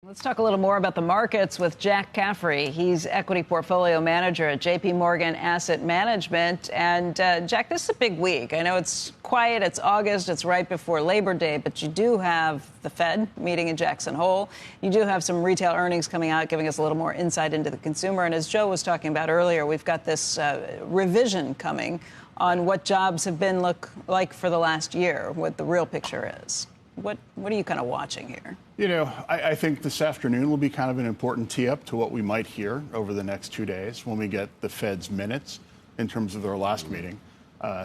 Let's talk a little more about the markets with Jack Caffrey. He's equity portfolio manager at JPMorgan Asset Management. And Jack, this is a big week. I know it's quiet. It's August. It's right before Labor Day. But you do have the Fed meeting in Jackson Hole. You do have some retail earnings coming out, giving us a little more insight into the consumer. And as Joe was talking about earlier, we've got this revision coming on what jobs have been like for the last year, what the real picture is. What are you kind of watching here? You know, I think this afternoon will be kind of an important tee-up to what we might hear over the next 2 days when we get the Fed's minutes in terms of their last meeting.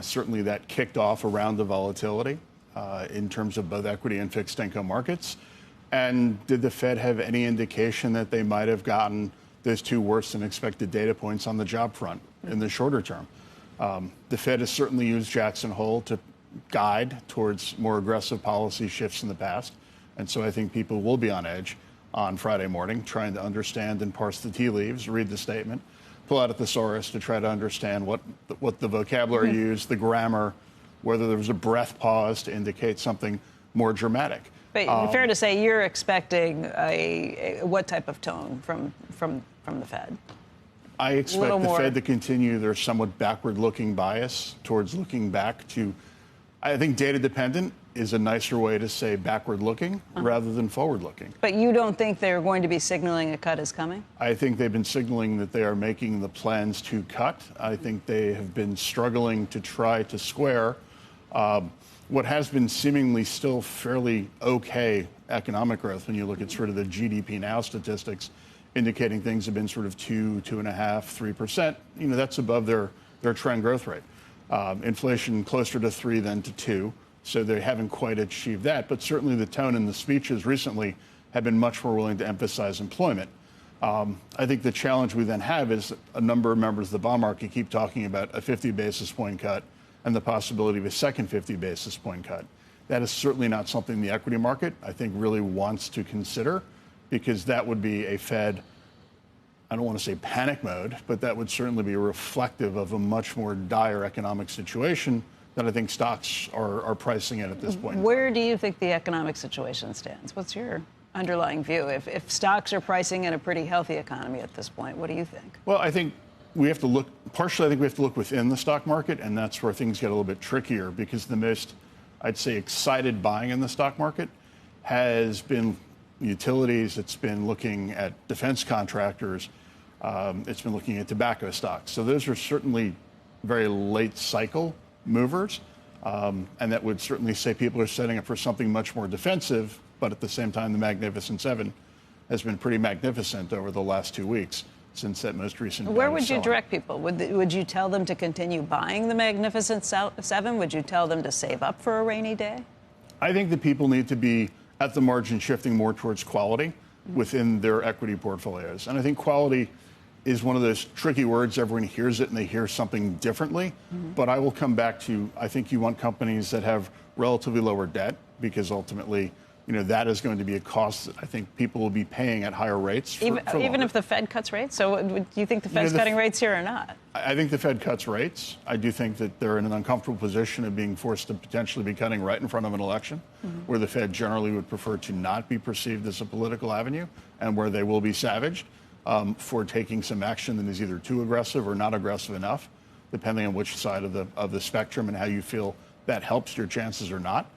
Certainly that kicked off around the volatility in terms of both equity and fixed income markets. And did the Fed have any indication that they might have gotten those two worse than expected data points on the job front in the shorter term? The Fed has certainly used Jackson Hole to guide towards more aggressive policy shifts in the past. And so I think people will be on edge on Friday morning, trying to understand and parse the tea leaves, read the statement, pull out a thesaurus to try to understand what the vocabulary used, the grammar, whether there was a breath pause to indicate something more dramatic. But fair to say you're expecting what type of tone from the Fed? I expect the Fed to continue their somewhat backward-looking bias towards looking back to, I think data dependent is a nicer way to say backward-looking rather than forward-looking. But you don't think they're going to be signaling a cut is coming? I think they've been signaling that they are making the plans to cut. I think they have been struggling to try to square what has been seemingly still fairly okay economic growth when you look at sort of the GDP now statistics indicating things have been sort of 2.5%, 3%. You know, that's above their trend growth rate. Inflation closer to 3 than to 2, so they haven't quite achieved that. But certainly the tone in the speeches recently have been much more willing to emphasize employment. I think the challenge we then have is a number of members of the bond market keep talking about a 50 basis point cut and the possibility of a second 50 basis point cut. That is certainly not something the equity market, I think, really wants to consider, because that would be a Fed, I don't want to say panic mode, but that would certainly be reflective of a much more dire economic situation that I think stocks are pricing in at this point. Where do you think the economic situation stands? What's your underlying view? If stocks are pricing in a pretty healthy economy at this point, what do you think? Well, I think we have to look, partially I think we have to look within the stock market, and that's where things get a little bit trickier, because the most, I'd say, excited buying in the stock market has been utilities, it's been looking at defense contractors, it's been looking at tobacco stocks. So those are certainly very late cycle movers, and that would certainly say people are setting up for something much more defensive, but at the same time, the Magnificent Seven has been pretty magnificent over the last 2 weeks since that most recent. Where would you direct people? Would you tell them to continue buying the Magnificent Seven? Would you tell them to save up for a rainy day? I think that people need to be at the margin shifting more towards quality within their equity portfolios. And I think quality is one of those tricky words. Everyone hears it and they hear something differently. But I will come back to, I think you want companies that have relatively lower debt, because ultimately, you know, that is going to be a cost that I think people will be paying at higher rates. For even if the Fed cuts rates? So do you think the Fed's cutting rates here or not? I think the Fed cuts rates. I do think that they're in an uncomfortable position of being forced to potentially be cutting right in front of an election, where the Fed generally would prefer to not be perceived as a political avenue, and where they will be savaged for taking some action that is either too aggressive or not aggressive enough, depending on which side of the spectrum and how you feel that helps your chances or not.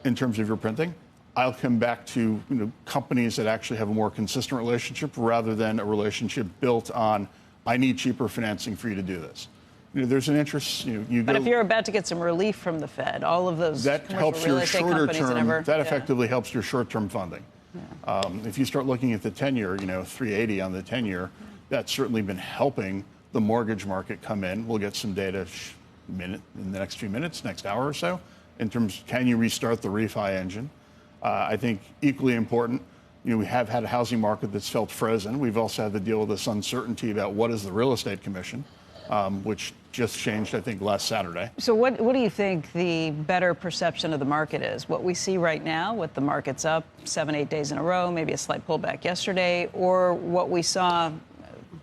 In terms of your printing, I'll come back to companies that actually have a more consistent relationship rather than a relationship built on, I need cheaper financing for you to do this. There's an interest. But if you're about to get some relief from the Fed, all of those that helps your shorter term. That effectively helps your short-term funding. Yeah. If you start looking at the 10-year, 380 on the 10-year, that's certainly been helping the mortgage market come in. We'll get some data in the next few minutes, next hour or so, in terms of can you restart the refi engine. I think equally important, we have had a housing market that's felt frozen. We've also had to deal with this uncertainty about what is the real estate commission, which just changed, I think, last Saturday. So what do you think the better perception of the market is? What we see right now, with the markets up 7-8 days in a row, maybe a slight pullback yesterday, or what we saw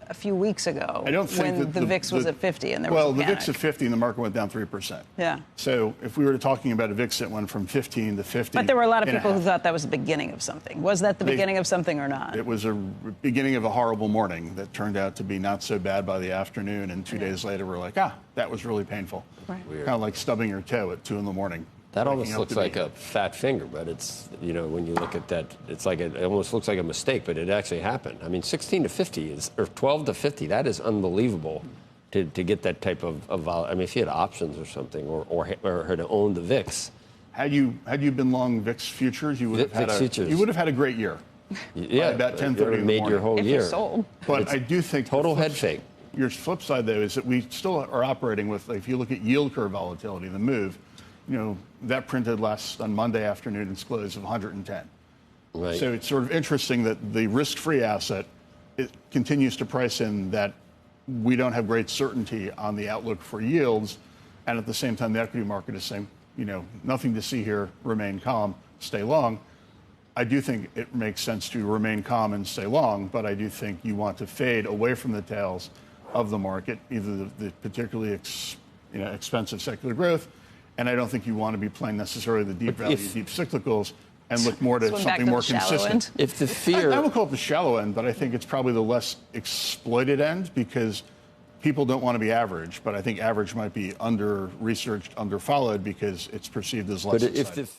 a few weeks ago I don't think when that the VIX was at 50 and there was well, a the panic. VIX at 50 and the market went down 3%. Yeah. So if we were talking about a VIX that went from 15 to 50. But there were a lot of people who thought that was the beginning of something. Was that the beginning of something or not? It was a beginning of a horrible morning that turned out to be not so bad by the afternoon. And 2 days later, we're like, that was really painful. Right. Kind of like stubbing your toe at 2 a.m. That almost looks like a fat finger, but it's, when you look at that, it's like it almost looks like a mistake, but it actually happened. I mean, 16 to 50 is, or 12 to 50, that is unbelievable to get that type of vol. I mean, if you had options or something, or had owned the VIX. Had you been long VIX futures, you would have had a great year. Yeah, about 10:30 in the morning. Made your whole If year. you sold. But I do think total head fake. Your flip side, though, is that we still are operating with, if you look at yield curve volatility, the move, that printed on Monday afternoon its close of 110. Right. So it's sort of interesting that the risk-free asset, it continues to price in that we don't have great certainty on the outlook for yields, and at the same time the equity market is saying, nothing to see here, remain calm, stay long. I do think it makes sense to remain calm and stay long, but I do think you want to fade away from the tails of the market, either the particularly expensive secular growth, and I don't think you want to be playing necessarily the deep value, deep cyclicals, and look more to something more consistent. If the fear, I would call it the shallow end, but I think it's probably the less exploited end because people don't want to be average, but I think average might be under-researched, under-followed because it's perceived as less exciting.